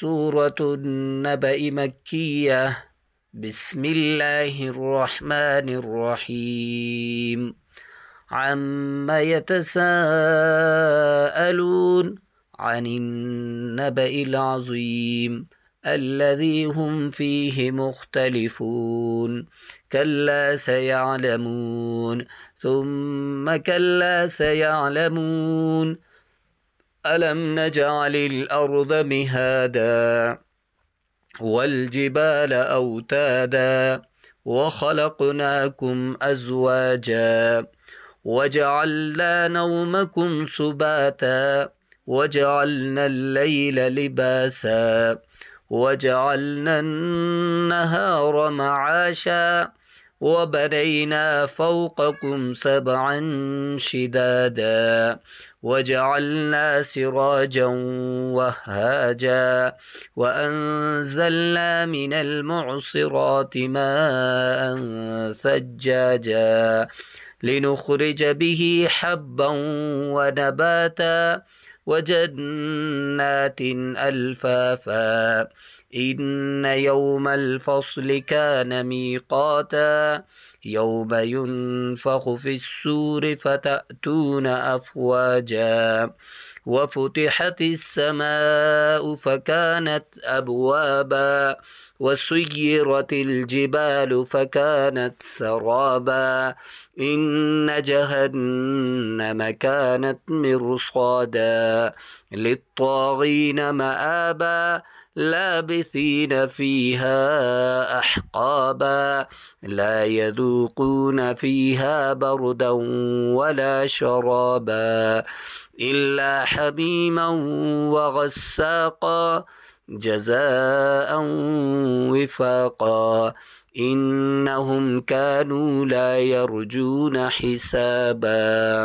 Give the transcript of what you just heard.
سورة النبأ مكية. بسم الله الرحمن الرحيم. عما يتساءلون عن النبأ العظيم الذي هم فيه مختلفون. كلا سيعلمون ثم كلا سيعلمون. ألم نجعل الأرض مهادا والجبال أوتادا وخلقناكم أزواجا وجعلنا نومكم سباتا وجعلنا الليل لباسا وجعلنا النهار معاشا وبنينا فوقكم سبعا شدادا وجعلنا سراجا وهاجا وأنزلنا من المعصرات ماء ثجاجا لنخرج به حبا ونباتا وجنات ألفافا. إن يوم الفصل كان ميقاتا يوم ينفخ في السور فتأتون أفواجا وفتحت السماء فكانت أبوابا وسيرت الجبال فكانت سرابا. إن جهنم كانت مرصادا للطاغين مآبا لابثين فيها أحقابا لا يذوقون فيها بردا ولا شرابا إلا حميما وغساقا جزاء وفاقا. إنهم كانوا لا يرجون حسابا.